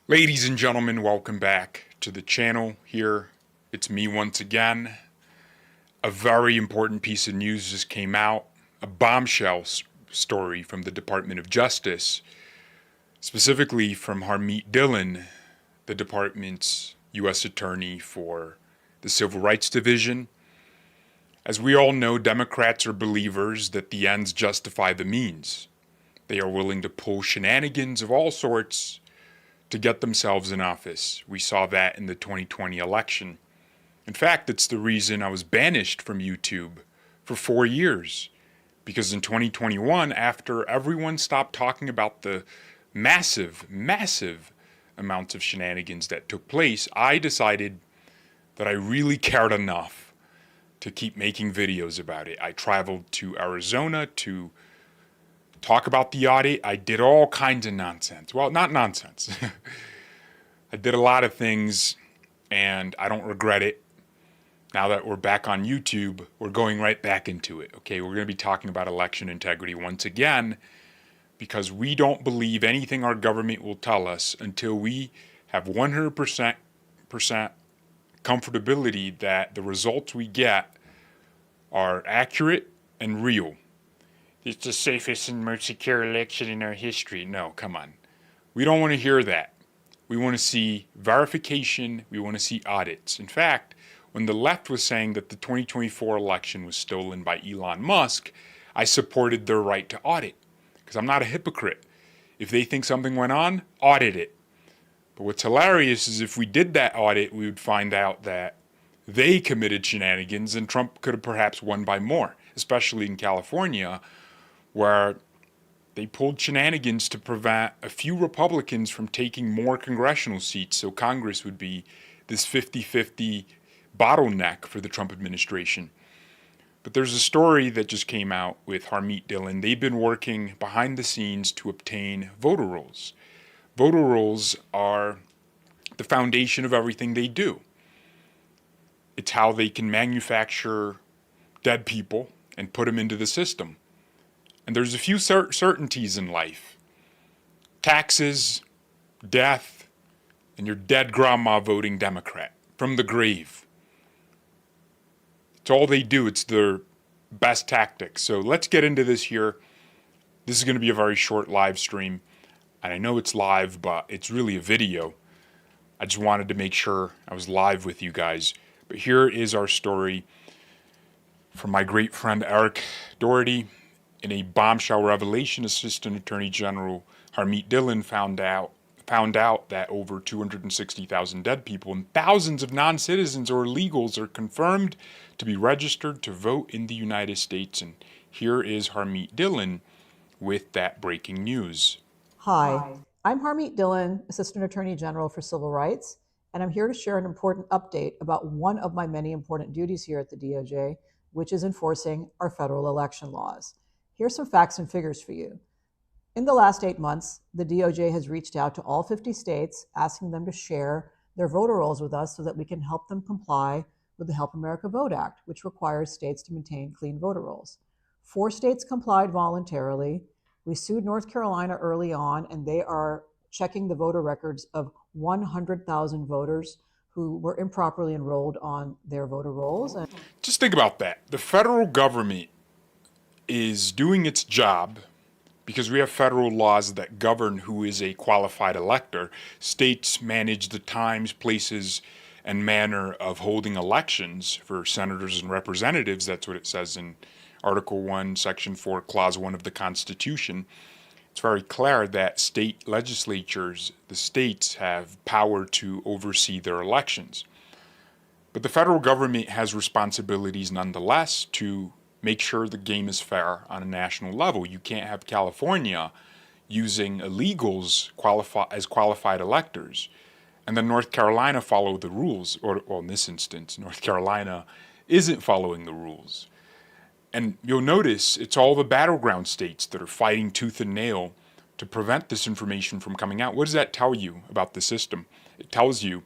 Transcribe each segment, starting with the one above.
Ladies and gentlemen, welcome back to the channel here. It's me once again. A very important piece of news just came out, a bombshell story from the Department of Justice, specifically from Harmeet Dillon, the department's U.S. Attorney for the Civil Rights Division. As we all know, Democrats are believers that the ends justify the means. They are willing to pull shenanigans of all sorts to get themselves in office. We saw that in the 2020 election. In fact, it's the reason I was banished from YouTube for 4 years. Because in 2021, after everyone stopped talking about the massive amounts of shenanigans that took place, I decided that I really cared enough to keep making videos about it. I traveled to Arizona to talk about the audit. I did all kinds of nonsense. Well, not nonsense. I did a lot of things, and I don't regret it. Now that we're back on YouTube, we're going right back into it. Okay, we're going to be talking about election integrity once again, because we don't believe anything our government will tell us until we have 100% comfortability that the results we get are accurate and real. It's the safest and most secure election in our history. No, come on. We don't want to hear that. We want to see verification. We want to see audits. In fact, when the left was saying that the 2024 election was stolen by Elon Musk, I supported their right to audit because I'm not a hypocrite. If they think something went on, audit it. But what's hilarious is if we did that audit, we would find out that they committed shenanigans and Trump could have perhaps won by more, especially in California, where they pulled shenanigans to prevent a few Republicans from taking more congressional seats, so Congress would be this 50-50 bottleneck for the Trump administration. But there's a story that just came out with Harmeet Dillon. They've been working behind the scenes to obtain voter rolls. Voter rolls are the foundation of everything they do. It's how they can manufacture dead people and put them into the system. And there's a few certainties in life. Taxes, death, and your dead grandma voting Democrat from the grave. It's all they do. It's their best tactic. So let's get into this here. This is going to be a very short live stream. And I know it's live, but it's really a video. I just wanted to make sure I was live with you guys. But here is our story from my great friend Eric Doherty. In a bombshell revelation, Assistant Attorney General Harmeet Dillon found out that over 260,000 dead people and thousands of non-citizens or illegals are confirmed to be registered to vote in the United States. And here is Harmeet Dillon with that breaking news. Hi, I'm Harmeet Dillon, Assistant Attorney General for Civil Rights, and I'm here to share an important update about one of my many important duties here at the DOJ, which is enforcing our federal election laws. Here's some facts and figures for you. In the last 8 months, the DOJ has reached out to all 50 states, asking them to share their voter rolls with us so that we can help them comply with the Help America Vote Act, which requires states to maintain clean voter rolls. 4 states complied voluntarily. We sued North Carolina early on, and they are checking the voter records of 100,000 voters who were improperly enrolled on their voter rolls. Just think about that. The federal government is doing its job because we have federal laws that govern who is a qualified elector. States manage the times, places, and manner of holding elections for senators and representatives. That's what it says in Article 1, Section 4, Clause 1 of the Constitution. It's very clear that state legislatures, the states, have power to oversee their elections. But the federal government has responsibilities nonetheless to make sure the game is fair on a national level. You can't have California using illegals as qualified electors, and then North Carolina follow the rules, or in this instance, North Carolina isn't following the rules. And you'll notice it's all the battleground states that are fighting tooth and nail to prevent this information from coming out. What does that tell you about the system? It tells you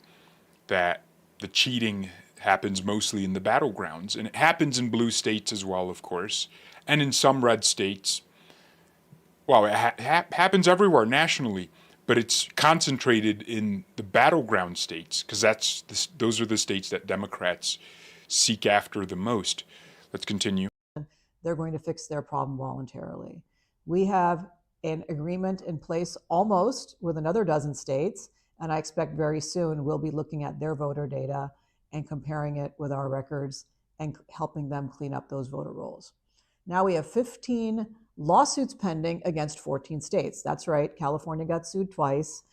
that the cheating happens mostly in the battlegrounds, and it happens in blue states as well, of course, and in some red states. Well, it happens everywhere nationally, but it's concentrated in the battleground states because those are the states that Democrats seek after the most. Let's continue. They're going to fix their problem voluntarily. We have an agreement in place almost with another dozen states, and I expect very soon we'll be looking at their voter data and comparing it with our records and helping them clean up those voter rolls. Now we have 15 lawsuits pending against 14 states. That's right, California got sued twice,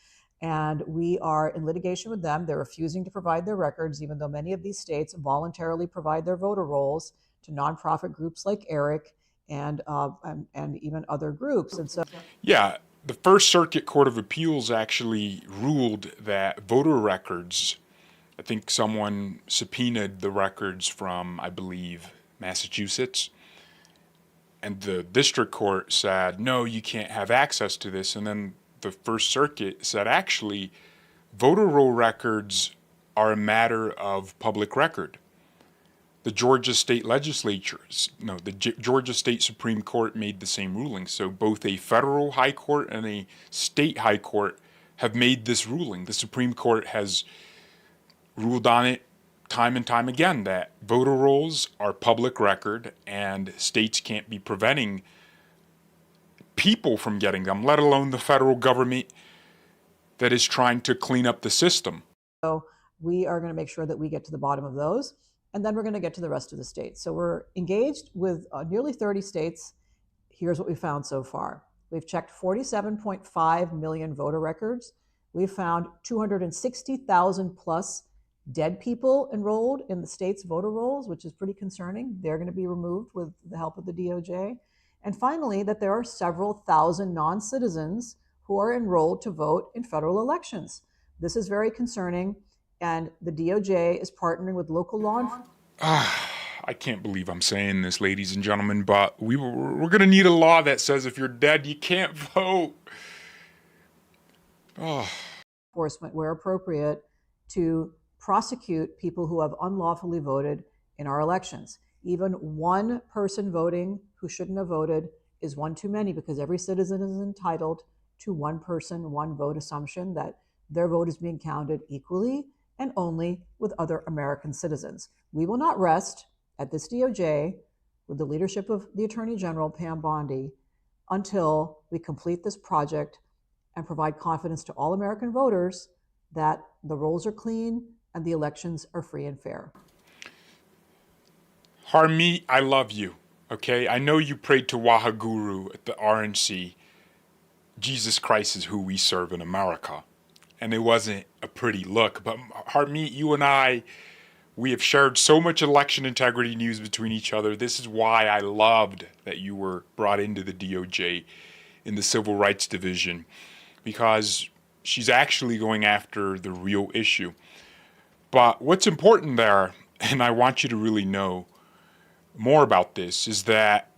and we are in litigation with them. They're refusing to provide their records, even though many of these states voluntarily provide their voter rolls to nonprofit groups like ERIC and even other groups. And so, yeah, the First Circuit Court of Appeals actually ruled that voter records, I think someone subpoenaed the records from, I believe, Massachusetts. And the district court said, no, you can't have access to this. And then the First Circuit said, actually, voter roll records are a matter of public record. The Georgia State Georgia State Supreme Court made the same ruling. So both a federal high court and a state high court have made this ruling. The Supreme Court has ruled on it time and time again that voter rolls are public record and states can't be preventing people from getting them, let alone the federal government that is trying to clean up the system. So we are going to make sure that we get to the bottom of those, and then we're going to get to the rest of the states. So we're engaged with nearly 30 states. Here's what we found so far. We've checked 47.5 million voter records. We've found 260,000 plus dead people enrolled in the state's voter rolls, which is pretty concerning. They're going to be removed with the help of the DOJ. And finally, that there are several thousand non-citizens who are enrolled to vote in federal elections. This is very concerning, and the DOJ is partnering with local law enforcement. I can't believe I'm saying this, ladies and gentlemen, but we're going to need a law that says if you're dead, you can't vote. Enforcement, where appropriate, to prosecute people who have unlawfully voted in our elections. Even one person voting who shouldn't have voted is one too many, because every citizen is entitled to one person, one vote assumption that their vote is being counted equally and only with other American citizens. We will not rest at this DOJ with the leadership of the Attorney General, Pam Bondi, until we complete this project and provide confidence to all American voters that the rolls are clean and the elections are free and fair. Harmeet, I love you, okay? I know you prayed to Wahaguru at the RNC. Jesus Christ is who we serve in America. And it wasn't a pretty look. But Harmeet, you and I, we have shared so much election integrity news between each other. This is why I loved that you were brought into the DOJ in the Civil Rights Division, because she's actually going after the real issue. But what's important there, and I want you to really know more about this, is that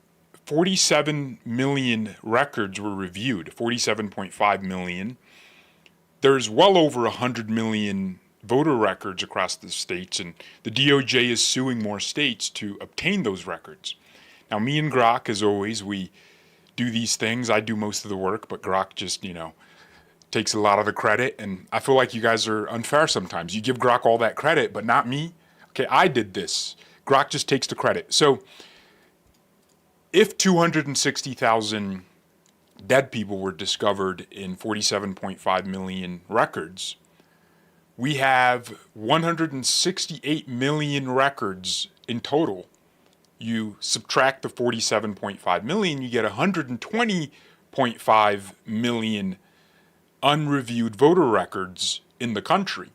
47 million records were reviewed, 47.5 million. There's well over 100 million voter records across the states, and the DOJ is suing more states to obtain those records. Now, me and Grok, as always, we do these things. I do most of the work, but Grok just, takes a lot of the credit, and I feel like you guys are unfair sometimes. You give Grok all that credit, but not me. Okay, I did this. Grok just takes the credit. So if 260,000 dead people were discovered in 47.5 million records, we have 168 million records in total. You subtract the 47.5 million, you get 120.5 million unreviewed voter records in the country.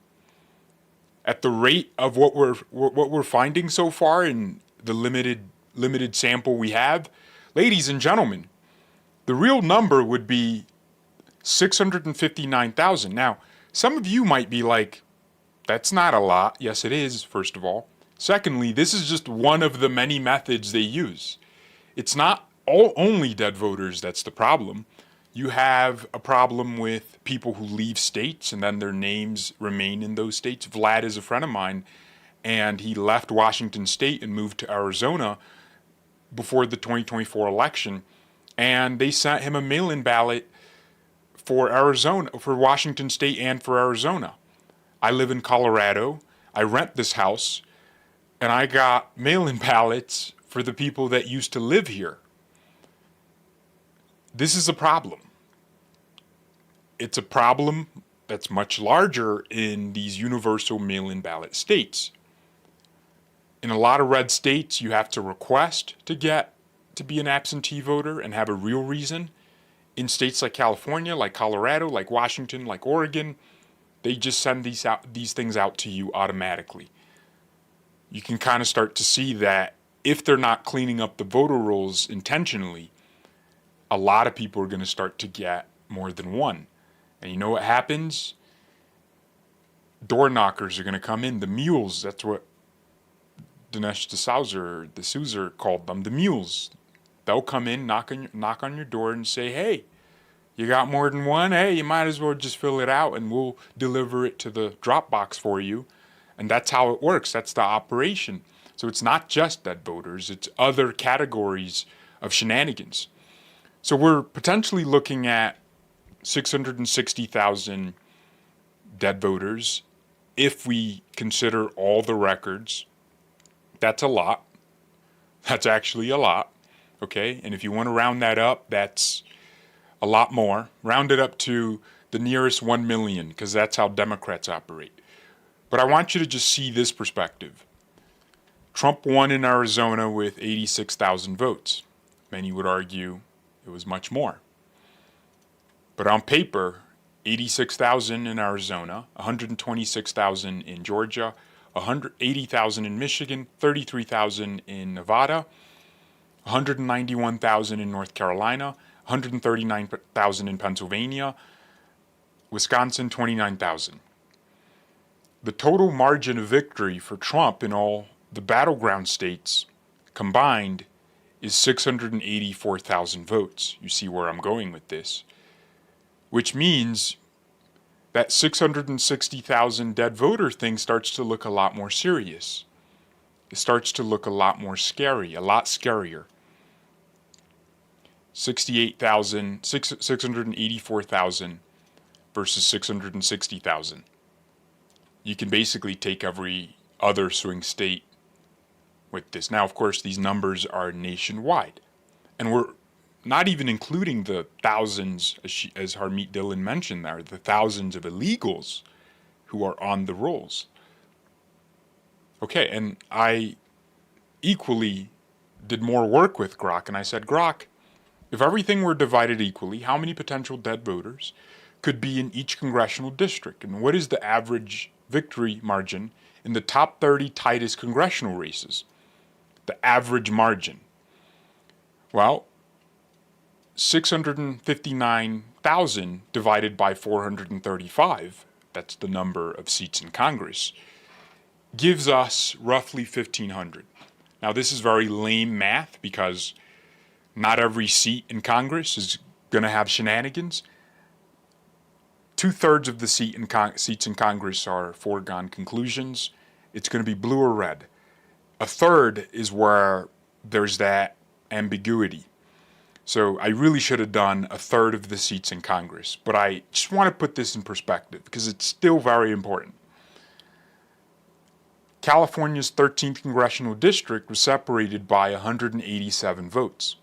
At the rate of what we're finding so far in the limited sample we have, ladies and gentlemen, the real number would be 659,000. Now, some of you might be like, that's not a lot. Yes, it is, first of all. Secondly, this is just one of the many methods they use. It's not only dead voters that's the problem. You have a problem with people who leave states and then their names remain in those states. Vlad is a friend of mine, and he left Washington State and moved to Arizona before the 2024 election, and they sent him a mail-in ballot for Arizona, for Washington State and for Arizona. I live in Colorado. I rent this house, and I got mail-in ballots for the people that used to live here. This is a problem. It's a problem that's much larger in these universal mail-in ballot states. In a lot of red states, you have to request to get to be an absentee voter and have a real reason. In states like California, like Colorado, like Washington, like Oregon, they just send these things out to you automatically. You can kind of start to see that if they're not cleaning up the voter rolls intentionally, a lot of people are going to start to get more than one. And you know what happens? Door knockers are going to come in. The mules, that's what Dinesh D'Souza called them, the mules. They'll come in, knock on your door and say, hey, you got more than one? Hey, you might as well just fill it out and we'll deliver it to the drop box for you. And that's how it works. That's the operation. So it's not just dead voters, it's other categories of shenanigans. So we're potentially looking at 660,000 dead voters if we consider all the records. That's a lot. That's actually a lot. Okay, and if you want to round that up, that's a lot more. Round it up to the nearest 1 million, because that's how Democrats operate. But I want you to just see this perspective. Trump won in Arizona with 86,000 votes. Many would argue it was much more. But on paper, 86,000 in Arizona, 126,000 in Georgia, 180,000 in Michigan, 33,000 in Nevada, 191,000 in North Carolina, 139,000 in Pennsylvania, Wisconsin, 29,000. The total margin of victory for Trump in all the battleground states combined is 684,000 votes. You see where I'm going with this. Which means that 660,000 dead voter thing starts to look a lot more serious. It starts to look a lot more scary, a lot scarier. 684,000 versus 660,000. You can basically take every other swing state with this. Now, of course, these numbers are nationwide. And we're not even including the thousands, as Harmeet Dillon mentioned there, the thousands of illegals who are on the rolls. Okay, and I equally did more work with Grok, and I said, Grok, if everything were divided equally, how many potential dead voters could be in each congressional district? And what is the average victory margin in the top 30 tightest congressional races? The average margin. Well, 659,000 divided by 435, that's the number of seats in Congress, gives us roughly 1,500. Now, this is very lame math because not every seat in Congress is going to have shenanigans. 2/3 of the seats in Congress are foregone conclusions. It's going to be blue or red. 1/3 is where there's that ambiguity. So I really should have done 1/3 of the seats in Congress. But I just want to put this in perspective because it's still very important. California's 13th congressional district was separated by 187 votes.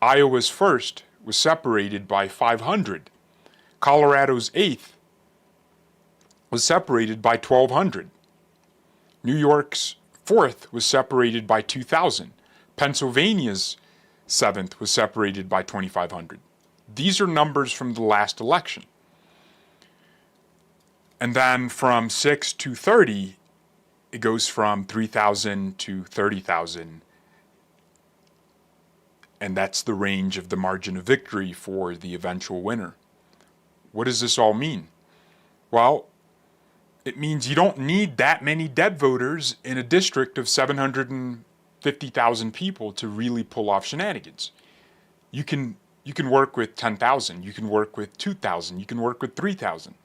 Iowa's 1st was separated by 500. Colorado's 8th was separated by 1,200. New York's 4th was separated by 2,000. Pennsylvania's 7th was separated by 2,500. These are numbers from the last election. And then from 6 to 30, it goes from 3,000 to 30,000. And that's the range of the margin of victory for the eventual winner. What does this all mean? Well, it means you don't need that many dead voters in a district of 750,000 people to really pull off shenanigans. You can work with 10,000, you can work with 2,000, you can work with 3,000.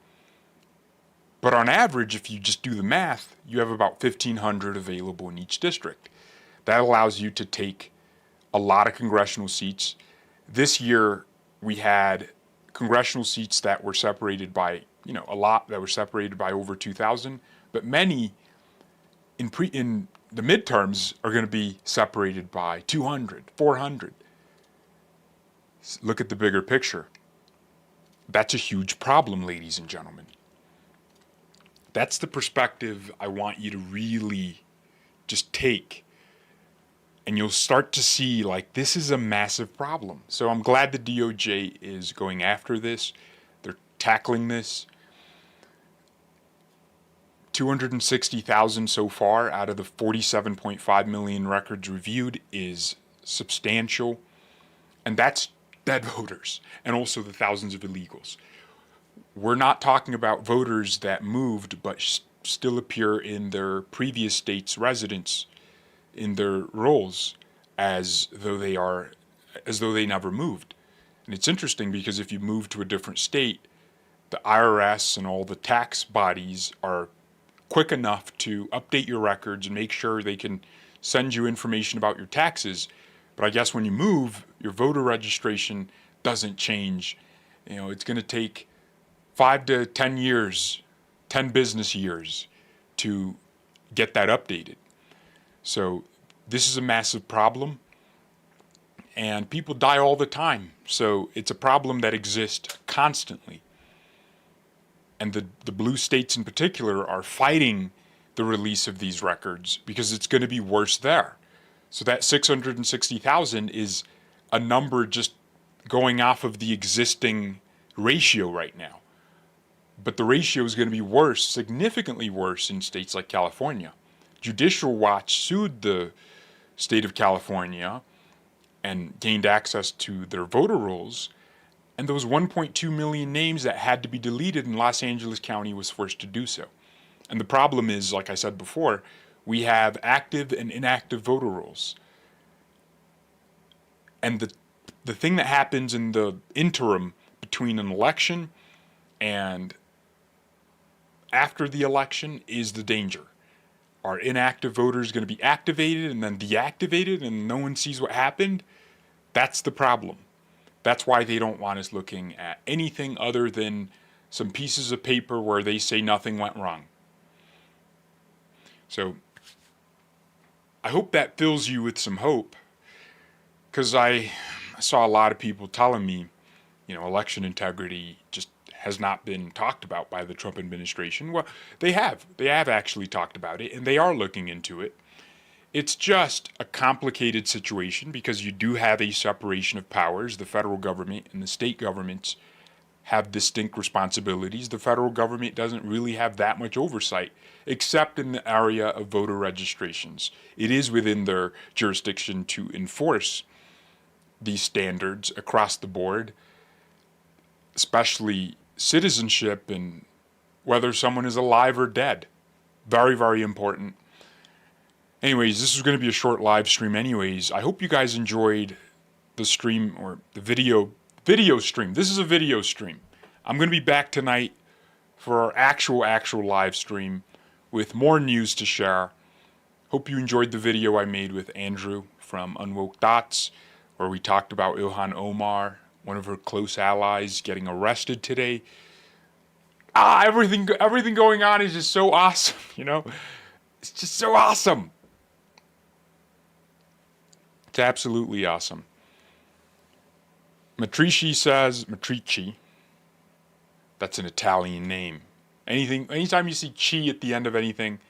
But on average, if you just do the math, you have about 1,500 available in each district. That allows you to take a lot of congressional seats. This year, we had congressional seats that were separated by, a lot that were separated by over 2,000, but many in the midterms are going to be separated by 200, 400. Look at the bigger picture. That's a huge problem, ladies and gentlemen. That's the perspective I want you to really just take. And you'll start to see, like, this is a massive problem. So I'm glad the DOJ is going after this. They're tackling this. 260,000 so far out of the 47.5 million records reviewed is substantial. And that's dead voters, and also the thousands of illegals. We're not talking about voters that moved but still appear in their previous state's residence in their rolls as though they never moved. And it's interesting because if you move to a different state, the IRS and all the tax bodies are quick enough to update your records and make sure they can send you information about your taxes. But I guess when you move, your voter registration doesn't change. It's going to take 5 to 10 years, 10 business years to get that updated. So this is a massive problem, and people die all the time. So it's a problem that exists constantly. And the blue states in particular are fighting the release of these records because it's going to be worse there. So that 660,000 is a number just going off of the existing ratio right now. But the ratio is going to be worse, significantly worse in states like California. Judicial Watch sued the state of California and gained access to their voter rolls. And those 1.2 million names that had to be deleted in Los Angeles County was forced to do so. And the problem is, like I said before, we have active and inactive voter rolls. And the thing that happens in the interim between an election and after the election is the danger. Are inactive voters going to be activated and then deactivated and no one sees what happened? That's the problem. That's why they don't want us looking at anything other than some pieces of paper where they say nothing went wrong. So I hope that fills you with some hope, because I saw a lot of people telling me, election integrity just has not been talked about by the Trump administration. Well, they have. They have actually talked about it, and they are looking into it. It's just a complicated situation because you do have a separation of powers. The federal government and the state governments have distinct responsibilities. The federal government doesn't really have that much oversight, except in the area of voter registrations. It is within their jurisdiction to enforce these standards across the board, especially citizenship and whether someone is alive or dead. Very, very important. Anyways, this is going to be a short live stream anyways. I hope you guys enjoyed the stream or the video stream. This is a video stream. I'm going to be back tonight for our actual live stream with more news to share. Hope you enjoyed the video I made with Andrew from Unwoke Dots, where we talked about Ilhan Omar, one of her close allies, getting arrested today. Everything going on is just so awesome, It's just so awesome. It's absolutely awesome. Matrici, that's an Italian name. Anytime you see chi at the end of anything, it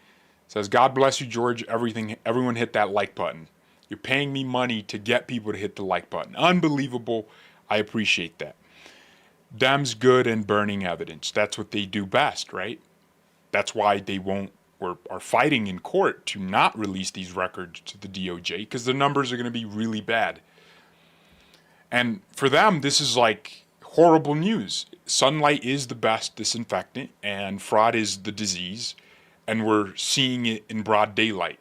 says, God bless you, George, everyone hit that like button. You're paying me money to get people to hit the like button. Unbelievable. I appreciate that. Dems good and burning evidence. That's what they do best, right? That's why they won't or are fighting in court to not release these records to the DOJ, because the numbers are going to be really bad. And for them, this is like horrible news. Sunlight is the best disinfectant, and fraud is the disease, and we're seeing it in broad daylight.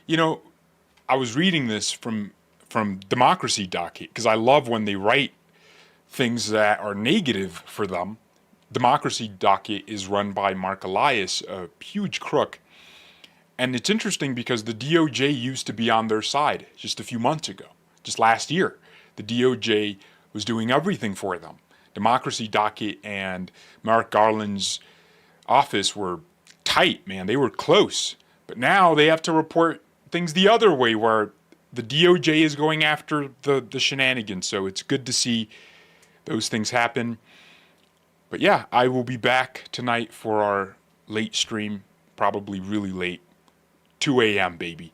I was reading this from Democracy Docket, because I love when they write things that are negative for them. Democracy Docket is run by Mark Elias, a huge crook. And it's interesting because the DOJ used to be on their side just a few months ago, just last year. The DOJ was doing everything for them. democracy docket and Merrick Garland's office were tight, man. They were close. But now they have to report things the other way, where the DOJ is going after the shenanigans. So it's good to see those things happen. But yeah, I will be back tonight for our late stream, probably really late, 2 a.m., baby.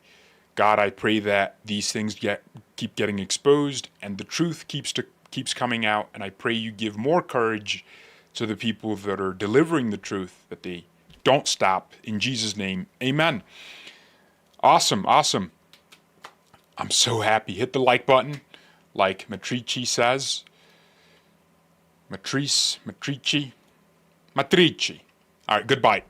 God, I pray that these things keep getting exposed and the truth keeps coming out. And I pray you give more courage to the people that are delivering the truth, that they don't stop. In Jesus' name, amen. Awesome, awesome. I'm so happy. Hit the like button, like Matrici says. Matrici. All right, goodbye.